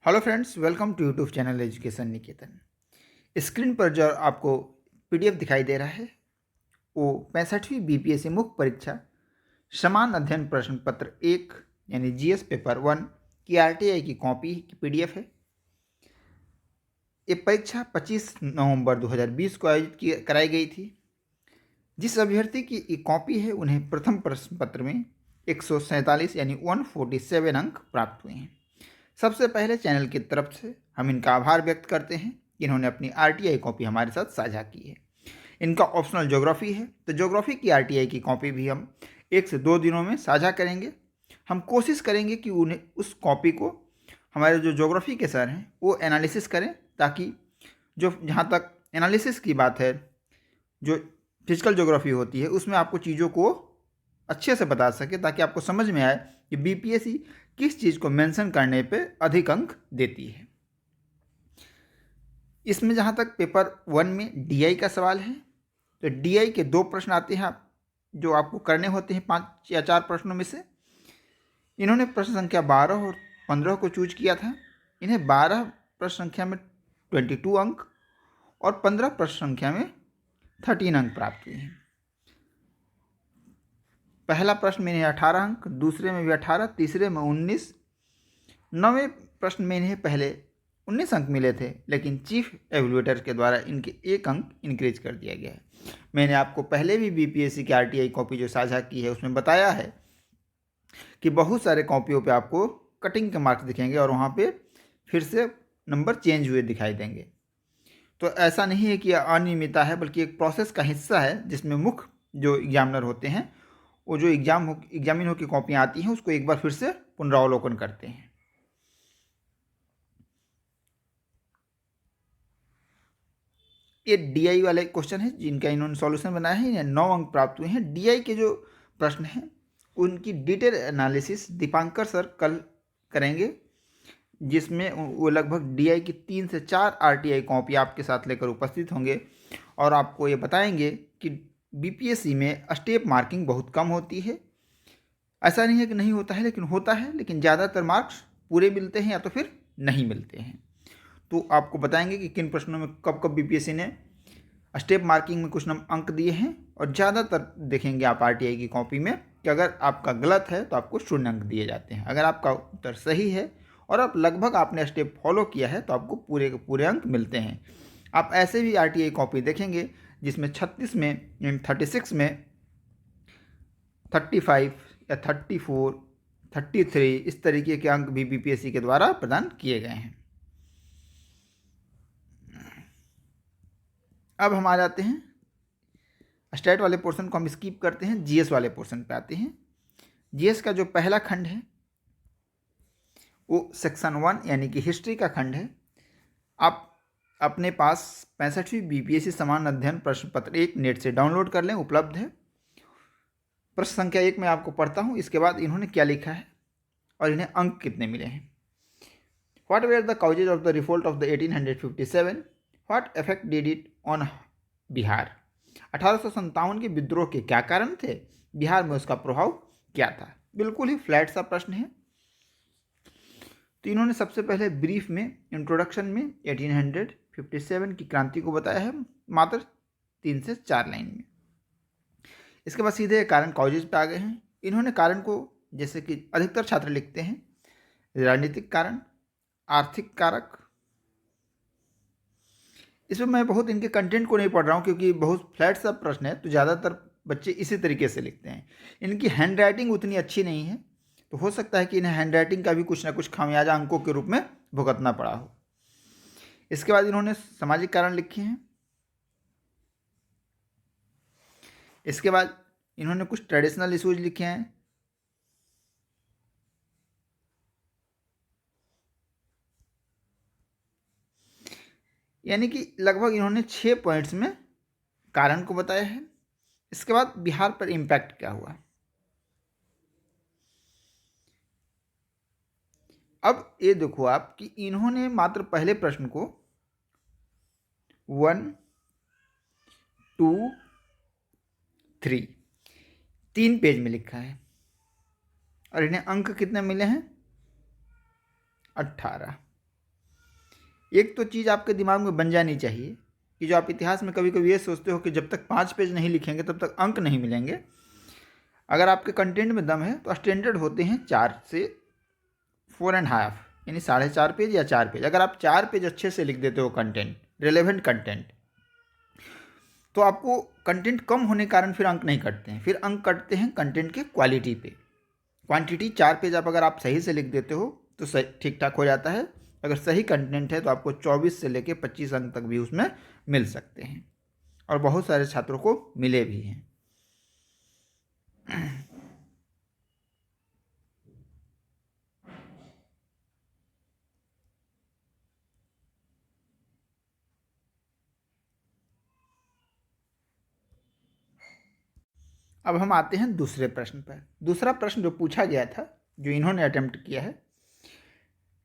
Hello friends, welcome to YouTube channel education Niketan. Screen पर जो आपको पीडीएफ दिखाई दे रहा है वो 65वीं बीपीएससी मुख्य परीक्षा समान अध्ययन प्रश्न पत्र 1 यानी जीएस पेपर 1 की आरटीआई की कॉपी की पीडीएफ है। ये परीक्षा 25 नवंबर 2020 को आयोजित कराई गई थी। जिस अभ्यर्थी की ये कॉपी है उन्हें प्रथम प्रश्न पत्र में 147 यानी 147 अंक प्राप्त हुए हैं। सबसे पहले चैनल की तरफ से हम इनका आभार व्यक्त करते हैं कि इन्होंने अपनी आरटीआई कॉपी हमारे साथ साझा की है। इनका ऑप्शनल ज्योग्राफी है, तो ज्योग्राफी की आरटीआई की कॉपी भी हम 1 से 2 दिनों में साझा करेंगे। हम कोशिश करेंगे कि उन्हें उस कॉपी को हमारे जो ज्योग्राफी के सर हैं वो एनालिसिस करें, ताकि जो जहाँ तक एनालिसिस की बात है, जो फिजिकल ज्योग्राफी होती है उसमें आपको चीज़ों को अच्छे से बता सके, ताकि आपको समझ में आए कि बीपीएससी किस चीज़ को मेंशन करने पे अधिक अंक देती है। इसमें जहाँ तक पेपर 1 में डीआई का सवाल है, तो डीआई के 2 प्रश्न आते हैं जो आपको करने होते हैं 5 या 4 प्रश्नों में से। इन्होंने प्रश्न संख्या 12 और 15 को चूज किया था। इन्हें 12 प्रश्न संख्या में 22 अंक और 15 प्रश्न संख्या में 13 अंक प्राप्त हुए हैं। पहला प्रश्न में इन्हें 18 अंक, दूसरे में भी 18, तीसरे में 19, 9वें प्रश्न में इन्हें पहले 19 अंक मिले थे, लेकिन चीफ एवेल्युएटर के द्वारा इनके 1 अंक इंक्रीज कर दिया गया है। मैंने आपको पहले भी बीपीएससी की आरटीआई कॉपी जो साझा की है उसमें बताया है कि बहुत सारे कॉपियों पे आपको कटिंग के मार्क्स दिखेंगे और वहाँ पे फिर से नंबर चेंज हुए दिखाई देंगे। तो ऐसा नहीं है कि अनियमितता है, बल्कि एक प्रोसेस का हिस्सा है जिसमें मुख्य जो एग्जामिनर होते हैं वो जो एग्जामिन की कॉपियाँ आती हैं उसको एक बार फिर से पुनरावलोकन करते हैं। ये डीआई वाले क्वेश्चन है जिनका इन्होंने सॉल्यूशन बनाया है। इन्हें 9 अंक प्राप्त हुए हैं। डीआई के जो प्रश्न हैं उनकी डिटेल एनालिसिस दीपांकर सर कल करेंगे, जिसमें वो लगभग डीआई की 3 से 4 आरटीआई कॉपी आपके साथ लेकर उपस्थित होंगे और आपको ये बताएंगे कि बीपीएससी में स्टेप मार्किंग बहुत कम होती है। ऐसा नहीं है कि नहीं होता है, लेकिन होता है, लेकिन ज़्यादातर मार्क्स पूरे मिलते हैं या तो फिर नहीं मिलते हैं। तो आपको बताएंगे कि किन प्रश्नों में कब कब बीपीएससी ने स्टेप मार्किंग में कुछ अंक दिए हैं, और ज़्यादातर देखेंगे आप आरटीआई की कॉपी में कि अगर आपका गलत है तो आपको 0 अंक दिए जाते हैं। अगर आपका उत्तर सही है और आप लगभग आपने स्टेप फॉलो किया है तो आपको पूरे के पूरे अंक मिलते हैं। आप ऐसे भी आरटीआई कॉपी देखेंगे जिसमें 36 में 36 में 35 या 34, 33 इस तरीके के अंक भी बीपीएससी के द्वारा प्रदान किए गए हैं। अब हम आ जाते हैं स्टैट वाले पोर्शन को हम स्किप करते हैं, जीएस वाले पोर्शन पे आते हैं। जीएस का जो पहला खंड है वो सेक्शन 1 यानी कि हिस्ट्री का खंड है। आप अपने पास 65वीं बीपीएससी समान अध्ययन प्रश्न पत्र 1 नेट से डाउनलोड कर लें, उपलब्ध है। प्रश्न संख्या 1 में आपको पढ़ता हूँ, इसके बाद इन्होंने क्या लिखा है और इन्हें अंक कितने मिले हैं। What were the causes of the revolt of the 1857? What effect did it on Bihar? 1857 के विद्रोह के क्या कारण थे, बिहार में उसका प्रभाव क्या था। बिल्कुल ही फ्लैट सा प्रश्न है। तो इन्होंने सबसे पहले ब्रीफ में इंट्रोडक्शन में 1857 की क्रांति को बताया है, मात्र 3 से 4 लाइन में। इसके बाद सीधे कारण कॉजेज पे आ गए हैं। इन्होंने कारण को, जैसे कि अधिकतर छात्र लिखते हैं, राजनीतिक कारण, आर्थिक कारक। इसमें मैं बहुत इनके कंटेंट को नहीं पढ़ रहा हूँ क्योंकि बहुत फ्लैट सा प्रश्न है, तो ज़्यादातर बच्चे इसी तरीके से लिखते हैं। इनकी हैंड राइटिंग उतनी अच्छी नहीं है, तो हो सकता है कि इन्हें हैंड राइटिंग का भी कुछ ना कुछ खामियाजा अंकों के रूप में भुगतना पड़ा हो। इसके बाद इन्होंने सामाजिक कारण लिखे हैं। इसके बाद इन्होंने कुछ ट्रेडिशनल इशूज लिखे हैं। यानी कि लगभग इन्होंने 6 पॉइंट्स में कारण को बताया है। इसके बाद बिहार पर इम्पैक्ट क्या हुआ। अब ये देखो आप कि इन्होंने मात्र पहले प्रश्न को 1, 2, 3 3 पेज में लिखा है और इन्हें अंक कितने मिले हैं, 18। एक तो चीज़ आपके दिमाग में बन जानी चाहिए कि जो आप इतिहास में कभी कभी ये सोचते हो कि जब तक 5 पेज नहीं लिखेंगे तब तक अंक नहीं मिलेंगे। अगर आपके कंटेंट में दम है तो स्टैंडर्ड होते हैं 4 से 4.5, यानी 4.5 पेज या 4 पेज। अगर आप 4 पेज अच्छे से लिख देते हो कंटेंट, रिलेवेंट कंटेंट, तो आपको कंटेंट कम होने के कारण फिर अंक नहीं कटते हैं, फिर अंक कटते हैं कंटेंट के क्वालिटी पे। क्वांटिटी 4 पेज अगर आप सही से लिख देते हो तो सही ठीक ठाक हो जाता है। अगर सही कंटेंट है तो आपको 24 से लेकर 25 अंक तक भी उसमें मिल सकते हैं, और बहुत सारे छात्रों को मिले भी हैं। अब हम आते हैं दूसरे प्रश्न पर। दूसरा प्रश्न जो पूछा गया था, जो इन्होंने अटेम्प्ट किया है,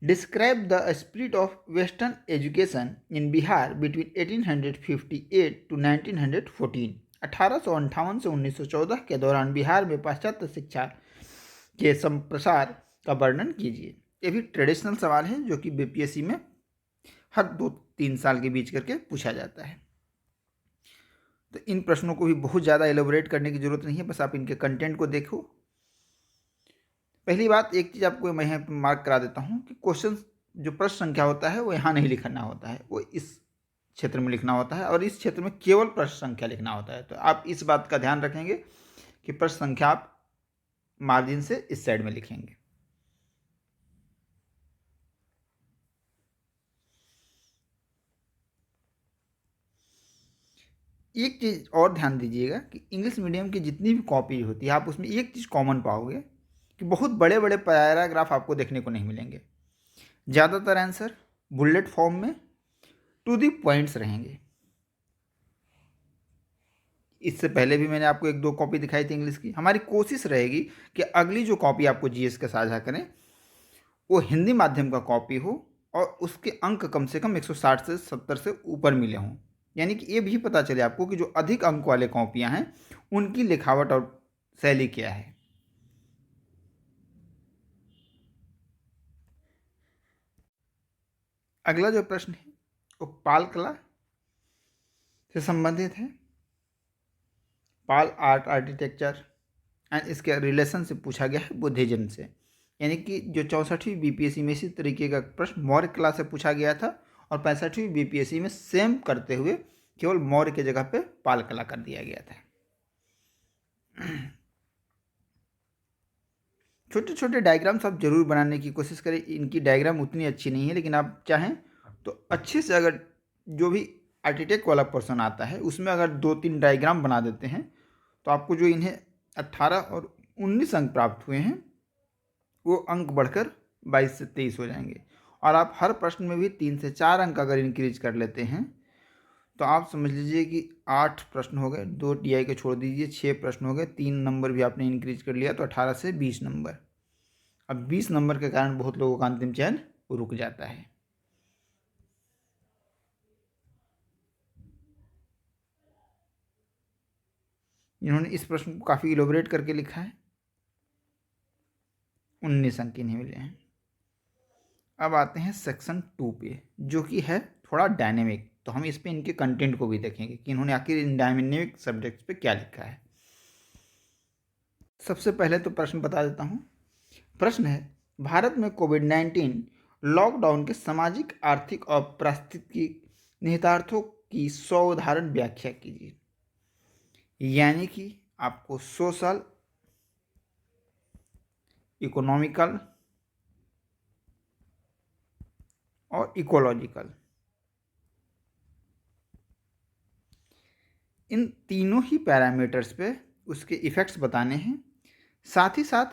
describe the spirit of western education in Bihar between 1858 to 1914। 1858 से 1914 के दौरान बिहार में पाश्चात्य शिक्षा के संप्रसार का वर्णन कीजिए। ये भी ट्रेडिशनल सवाल है जो कि बीपीएससी में हर 2-3 साल के बीच करके पूछा जाता है। तो इन प्रश्नों को भी बहुत ज़्यादा एलोबरेट करने की जरूरत नहीं है, बस आप इनके कंटेंट को देखो। पहली बात, एक चीज़ आपको मैं यहाँ पे मार्क करा देता हूँ कि क्वेश्चन जो प्रश्न संख्या होता है वो यहाँ नहीं लिखना होता है, वो इस क्षेत्र में लिखना होता है, और इस क्षेत्र में केवल प्रश्न संख्या लिखना होता है। तो आप इस बात का ध्यान रखेंगे कि प्रश्न संख्या आप मार्जिन से इस साइड में लिखेंगे। एक चीज़ और ध्यान दीजिएगा कि इंग्लिश मीडियम की जितनी भी कॉपी होती है, आप उसमें एक चीज़ कॉमन पाओगे कि बहुत बड़े बड़े पैराग्राफ आपको देखने को नहीं मिलेंगे। ज़्यादातर आंसर बुलेट फॉर्म में टू दी पॉइंट्स रहेंगे। इससे पहले भी मैंने आपको 1-2 कॉपी दिखाई थी इंग्लिश की। हमारी कोशिश रहेगी कि अगली जो कॉपी आपको जीएस का साझा करें वो हिंदी माध्यम का कॉपी हो और उसके अंक कम से कम 160 से 70 से ऊपर मिले हों। यानी कि ये भी पता चले आपको कि जो अधिक अंक वाले कॉपियाँ हैं उनकी लिखावट और शैली क्या है। अगला जो प्रश्न है वो पाल कला से संबंधित है। पाल आर्ट आर्किटेक्चर एंड इसके रिलेशन से पूछा गया है बुद्धिज्म से। यानी कि जो 64वीं बीपीएससी में इसी तरीके का प्रश्न मौर्य कला से पूछा गया था, और 65वीं बीपीएससी में सेम करते हुए केवल मौर्य की जगह पे पाल कला कर दिया गया था। छोटे छोटे डायग्राम्स आप जरूर बनाने की कोशिश करें। इनकी डायग्राम उतनी अच्छी नहीं है, लेकिन आप चाहें तो अच्छे से, अगर जो भी आर्किटेक्ट वाला पर्सन आता है उसमें अगर 2-3 डायग्राम बना देते हैं तो आपको जो इन्हें 18 और 19 अंक प्राप्त हुए हैं वो अंक बढ़कर 22 से 23 हो जाएंगे। और आप हर प्रश्न में भी 3 से 4 अंक अगर इंक्रीज कर लेते हैं तो आप समझ लीजिए कि 8 प्रश्न हो गए, 2 टीआई के छोड़ दीजिए, 6 प्रश्न हो गए, 3 नंबर भी आपने इंक्रीज कर लिया तो 18 से 20 नंबर। अब 20 नंबर के कारण बहुत लोगों का अंतिम चयन रुक जाता है। इन्होंने इस प्रश्न को काफ़ी इलोबरेट करके लिखा है। 19 अंक इन्हें मिले हैं। अब आते हैं सेक्शन 2 पे, जो कि है थोड़ा डायनेमिक। तो हम इस पे इनके कंटेंट को भी देखेंगे कि इन्होंने आखिर इन डायनेमिक सब्जेक्ट्स पे क्या लिखा है। सबसे पहले तो प्रश्न बता देता हूँ। प्रश्न है, भारत में कोविड-19 लॉकडाउन के सामाजिक, आर्थिक और पारिस्थितिकी निहितार्थों की 100 उदाहरण व्याख्या कीजिए। यानी कि आपको सोशल, इकोनॉमिकल और इकोलॉजिकल, इन तीनों ही पैरामीटर्स पे उसके इफ़ेक्ट्स बताने हैं। साथ ही साथ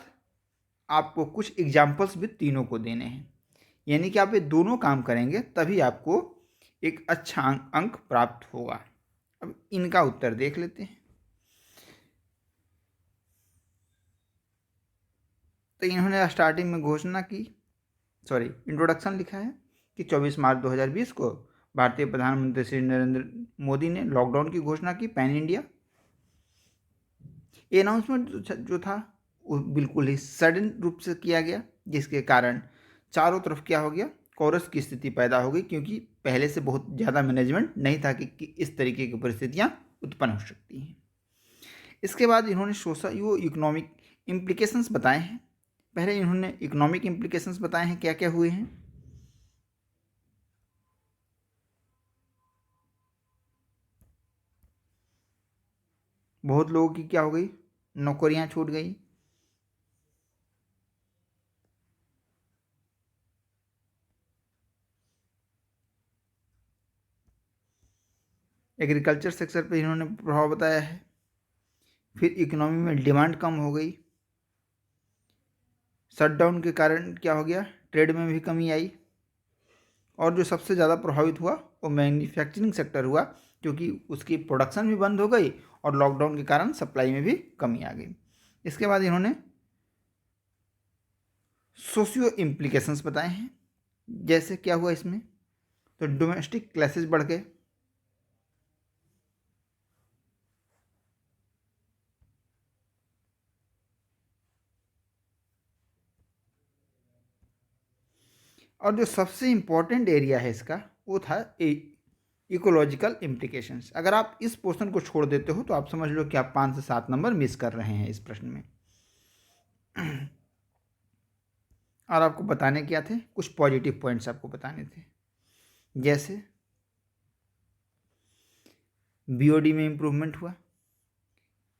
आपको कुछ एग्जाम्पल्स भी तीनों को देने हैं। यानी कि आप ये दोनों काम करेंगे तभी आपको एक अच्छा अंक प्राप्त होगा। अब इनका उत्तर देख लेते हैं। तो इन्होंने स्टार्टिंग में घोषणा की, इंट्रोडक्शन लिखा है कि 24 मार्च 2020 को भारतीय प्रधानमंत्री श्री नरेंद्र मोदी ने लॉकडाउन की घोषणा की पैन इंडिया। ये अनाउंसमेंट जो था वो बिल्कुल ही सडन रूप से किया गया, जिसके कारण चारों तरफ क्या हो गया, कोरस की स्थिति पैदा हो गई, क्योंकि पहले से बहुत ज़्यादा मैनेजमेंट नहीं था कि इस तरीके की परिस्थितियाँ उत्पन्न हो सकती हैं। इसके बाद इन्होंने सोशियो इकोनॉमिक इम्प्लीकेशंस बताए हैं। पहले इन्होंने इकोनॉमिक इम्प्लीकेशंस बताए हैं, क्या क्या हुए हैं। बहुत लोगों की क्या हो गई, नौकरियां छूट गई। एग्रीकल्चर सेक्टर पर इन्होंने प्रभाव बताया है। फिर इकोनॉमी में डिमांड कम हो गई। शटडाउन के कारण क्या हो गया, ट्रेड में भी कमी आई। और जो सबसे ज़्यादा प्रभावित हुआ वो मैन्युफैक्चरिंग सेक्टर हुआ, क्योंकि उसकी प्रोडक्शन भी बंद हो गई और लॉकडाउन के कारण सप्लाई में भी कमी आ गई। इसके बाद इन्होंने सोशियो इम्प्लीकेशंस बताए हैं। जैसे क्या हुआ इसमें, तो डोमेस्टिक क्लैशेस बढ़ गए। और जो सबसे इम्पॉर्टेंट एरिया है इसका वो था इकोलॉजिकल इम्प्लीकेशंस। अगर आप इस पोर्शन को छोड़ देते हो तो आप समझ लो कि आप 5 से 7 नंबर मिस कर रहे हैं इस प्रश्न में। और आपको बताने क्या थे, कुछ पॉजिटिव पॉइंट्स आपको बताने थे। जैसे बीओडी में इम्प्रूवमेंट हुआ,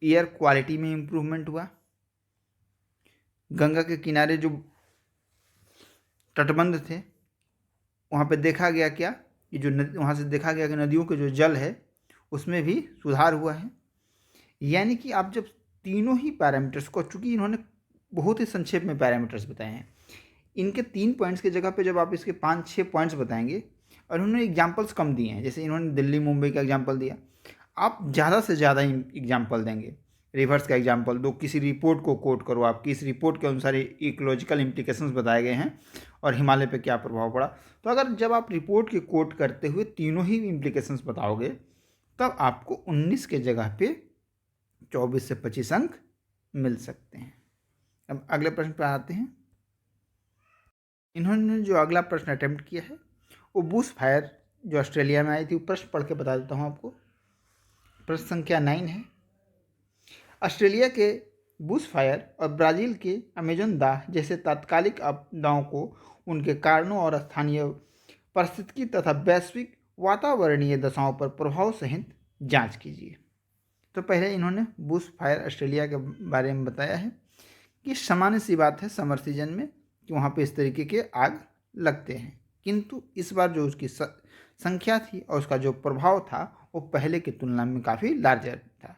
एयर क्वालिटी में इम्प्रूवमेंट हुआ, गंगा के किनारे जो तटबंध थे वहाँ पे देखा गया क्या कि जो वहाँ से देखा गया कि नदियों के जो जल है उसमें भी सुधार हुआ है। यानी कि आप जब तीनों ही पैरामीटर्स को, चूँकि इन्होंने बहुत ही संक्षेप में पैरामीटर्स बताए हैं, इनके 3 पॉइंट्स की जगह पे जब आप इसके 5-6 पॉइंट्स बताएंगे, और इन्होंने एग्जाम्पल्स कम दिए हैं, जैसे इन्होंने दिल्ली मुंबई का एग्जाम्पल दिया, आप ज़्यादा से ज़्यादा एग्जाम्पल देंगे, रिवर्स का एग्जाम्पल दो, किसी रिपोर्ट को कोट करो, आपकी इस रिपोर्ट के अनुसार इकोलॉजिकल इम्प्लीकेशंस बताए गए हैं और हिमालय पे क्या प्रभाव पड़ा। तो अगर जब आप रिपोर्ट की कोट करते हुए तीनों ही इम्प्लीकेशंस बताओगे तब आपको 19 के जगह पे 24 से 25 अंक मिल सकते हैं। अब अगले प्रश्न पर आते हैं। इन्होंने जो अगला प्रश्न अटेम्प्ट किया है वो बुश फायर जो ऑस्ट्रेलिया में आई थी, प्रश्न पढ़ के बता देता हूँ आपको। प्रश्न संख्या 9 है, ऑस्ट्रेलिया के बुश फायर और ब्राज़ील के अमेजन दाह जैसे तात्कालिक आपदाओं को उनके कारणों और स्थानीय पारिस्थितिकी तथा वैश्विक वातावरणीय दशाओं पर प्रभाव सहित जांच कीजिए। तो पहले इन्होंने बुश फायर ऑस्ट्रेलिया के बारे में बताया है कि सामान्य सी बात है समर सीजन में कि वहाँ पे इस तरीके के आग लगते हैं, किंतु इस बार जो उसकी संख्या थी और उसका जो प्रभाव था वो पहले की तुलना में काफ़ी लार्जर था।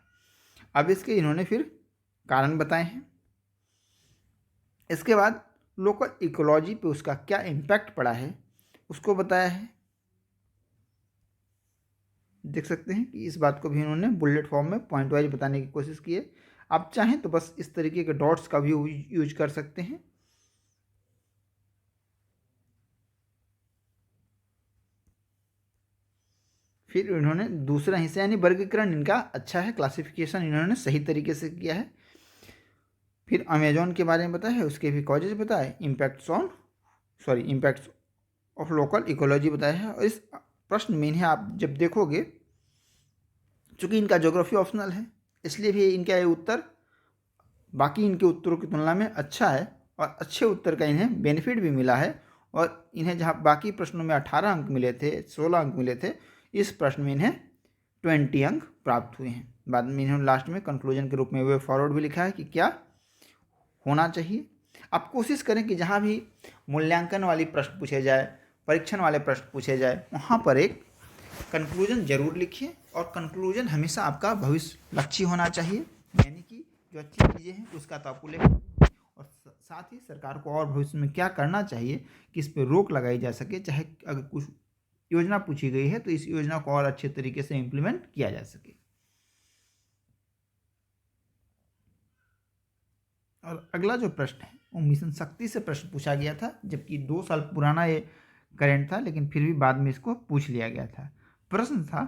अब इसके इन्होंने फिर कारण बताए हैं। इसके बाद लोकल इकोलॉजी पे उसका क्या इम्पैक्ट पड़ा है उसको बताया है। देख सकते हैं कि इस बात को भी इन्होंने बुलेट फॉर्म में पॉइंट वाइज बताने की कोशिश की है। आप चाहें तो बस इस तरीके के डॉट्स का भी यूज कर सकते हैं। फिर इन्होंने दूसरा हिस्सा यानी वर्गीकरण इनका अच्छा है, क्लासिफिकेशन इन्होंने सही तरीके से किया है। फिर अमेजोन के बारे में बताया है, उसके भी कॉजेज बताए, इम्पैक्ट्स ऑफ लोकल इकोलॉजी बताया है। और इस प्रश्न में इन्हें आप जब देखोगे, चूँकि इनका ज्योग्राफी ऑप्शनल है इसलिए भी इनका ये उत्तर बाकी इनके उत्तरों की तुलना में अच्छा है और अच्छे उत्तर का इन्हें बेनिफिट भी मिला है। और इन्हें जहाँ बाकी प्रश्नों में 18 अंक मिले थे, 16 अंक मिले थे, इस प्रश्न में इन्हें 20 अंक प्राप्त हुए हैं। बाद में इन्होंने लास्ट में कंक्लूजन के रूप में वे फॉरवर्ड भी लिखा है कि क्या होना चाहिए। आप कोशिश करें कि जहाँ भी मूल्यांकन वाली प्रश्न पूछे जाए, परीक्षण वाले प्रश्न पूछे जाए, वहाँ पर एक कंक्लूजन जरूर लिखिए। और कंक्लूजन हमेशा आपका भविष्य लक्ष्य होना चाहिए, यानी कि जो अच्छी चीज़ें हैं उसका तो आपको लेकर, और साथ ही सरकार को और भविष्य में क्या करना चाहिए कि इस पर रोक लगाई जा सके। चाहे अगर कुछ योजना पूछी गई है तो इस योजना को और अच्छे तरीके से इम्प्लीमेंट किया जा सके। और अगला जो प्रश्न है वो मिशन शक्ति से प्रश्न पूछा गया था, जबकि 2 साल पुराना ये करेंट था, लेकिन फिर भी बाद में इसको पूछ लिया गया था। प्रश्न था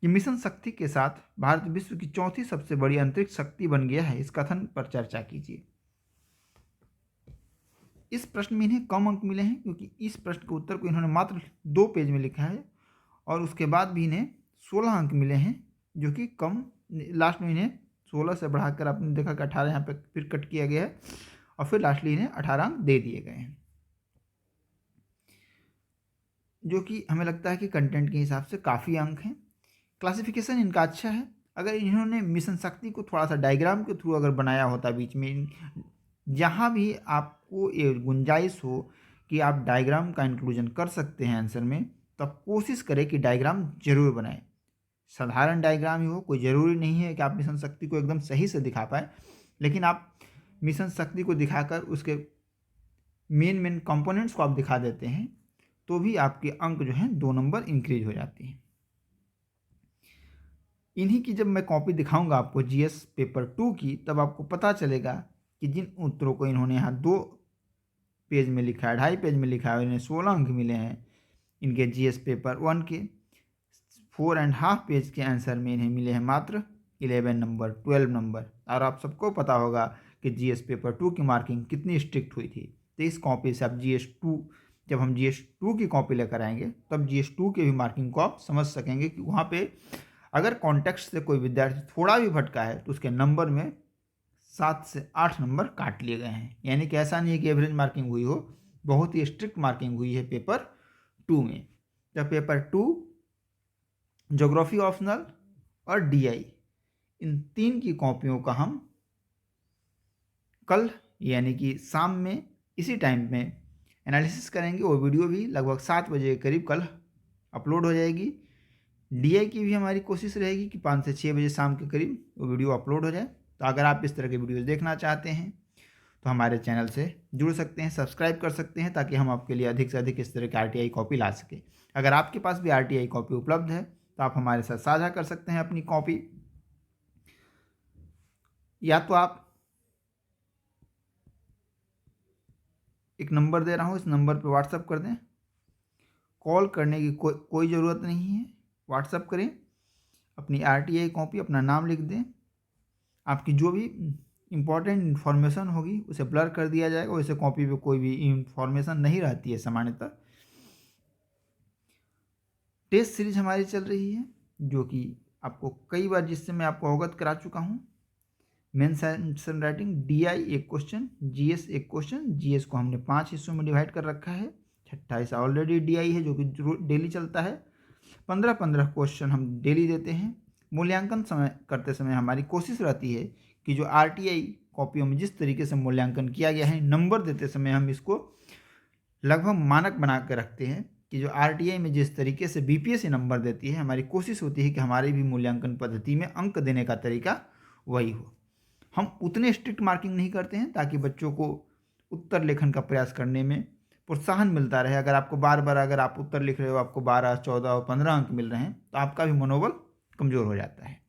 कि मिशन शक्ति के साथ भारत विश्व की चौथी सबसे बड़ी अंतरिक्ष शक्ति बन गया है, इस कथन पर चर्चा कीजिए। इस प्रश्न में इन्हें कम अंक मिले हैं क्योंकि इस प्रश्न के उत्तर को इन्होंने मात्र 2 पेज में लिखा है और उसके बाद भी इन्हें 16 अंक मिले हैं, जो कि कम। लास्ट में इन्हें 16 से बढ़ाकर आपने देखा कि 18 यहाँ पे फिर कट किया गया है और फिर लास्टली इन्हें 18 अंक दे दिए गए हैं, जो कि हमें लगता है कि कंटेंट के हिसाब से काफ़ी अंक हैं। क्लासिफिकेशन इनका अच्छा है। अगर इन्होंने मिशन शक्ति को थोड़ा सा डायग्राम के थ्रू अगर बनाया होता बीच में, जहाँ भी आपको ये गुंजाइश हो कि आप डायग्राम का इंक्लूजन कर सकते हैं आंसर में, तो आप कोशिश करें कि डायग्राम जरूर बनाएं। साधारण डायग्राम ही हो, कोई ज़रूरी नहीं है कि आप मिशन शक्ति को एकदम सही से दिखा पाए, लेकिन आप मिशन शक्ति को दिखाकर उसके मेन कंपोनेंट्स को आप दिखा देते हैं तो भी आपके अंक जो हैं 2 नंबर इंक्रीज हो जाते हैं। इन्हीं की जब मैं कॉपी दिखाऊंगा आपको जीएस पेपर 2 की, तब आपको पता चलेगा कि जिन उत्तरों को इन्होंने यहाँ 2 पेज में लिखा है, 2.5 पेज में लिखा है, इन्हें 16 अंक मिले हैं। इनके जीएस पेपर 1 के 4.5 पेज के आंसर में इन्हें मिले हैं मात्र 11 नंबर, 12 नंबर। और आप सबको पता होगा कि जीएस पेपर 2 की मार्किंग कितनी स्ट्रिक्ट हुई थी। तो इस कॉपी से आप जब हम जीएस 2 की कॉपी लेकर आएंगे तब जीएस 2 के भी मार्किंग को आप समझ सकेंगे कि वहाँ पे अगर कॉन्टेक्स्ट से कोई विद्यार्थी थोड़ा भी भटका है तो उसके नंबर में 7 से 8 नंबर काट लिए गए हैं। यानी कि ऐसा नहीं है कि एवरेज मार्किंग हुई हो, बहुत ही स्ट्रिक्ट मार्किंग हुई है पेपर 2 में। जब पेपर 2 ज्योग्राफी ऑप्शनल और डीआई, इन 3 की कॉपियों का हम कल यानी कि शाम में इसी टाइम में एनालिसिस करेंगे। वो वीडियो भी लगभग 7 बजे के करीब कल अपलोड हो जाएगी। डीआई की भी हमारी कोशिश रहेगी कि 5 से 6 बजे शाम के करीब वो वीडियो अपलोड हो जाए। तो अगर आप इस तरह के वीडियोस देखना चाहते हैं तो हमारे चैनल से जुड़ सकते हैं, सब्सक्राइब कर सकते हैं, ताकि हम आपके लिए अधिक से अधिक इस तरह की आरटीआई कॉपी ला सकें। अगर आपके पास भी आरटीआई कॉपी उपलब्ध है तो आप हमारे साथ साझा कर सकते हैं अपनी कॉपी, या तो आप एक नंबर दे रहा हूँ, इस नंबर पर व्हाट्सअप कर दें। कॉल करने की कोई ज़रूरत नहीं है, व्हाट्सअप करें, अपनी आरटीआई कॉपी, अपना नाम लिख दें। आपकी जो भी इम्पॉर्टेंट इन्फॉर्मेशन होगी उसे ब्लर कर दिया जाएगा। वैसे कॉपी पे कोई भी इन्फॉर्मेशन नहीं रहती है सामान्यतः। टेस्ट सीरीज हमारी चल रही है, जो कि आपको कई बार जिससे मैं आपको अवगत करा चुका हूँ। मेंस आंसर राइटिंग, डीआई एक क्वेश्चन, जीएस एक क्वेश्चन। जीएस को हमने 5 हिस्सों में डिवाइड कर रखा है। 28 ऑलरेडी डीआई है जो कि डेली चलता है। 15-15 क्वेश्चन हम डेली देते हैं। मूल्यांकन करते समय हमारी कोशिश रहती है कि जो आरटीआई कॉपियों में जिस तरीके से मूल्यांकन किया गया है, नंबर देते समय हम इसको लगभग मानक बना के रखते हैं कि जो आरटीआई में जिस तरीके से बीपीएससी नंबर देती है, हमारी कोशिश होती है कि हमारी भी मूल्यांकन पद्धति में अंक देने का तरीका वही हो। हम उतने स्ट्रिक्ट मार्किंग नहीं करते हैं ताकि बच्चों को उत्तर लेखन का प्रयास करने में प्रोत्साहन मिलता रहे। अगर आपको बार बार अगर आप उत्तर लिख रहे हो, आपको 12, 14 और 15 अंक मिल रहे हैं, तो आपका भी मनोबल कमज़ोर हो जाता है।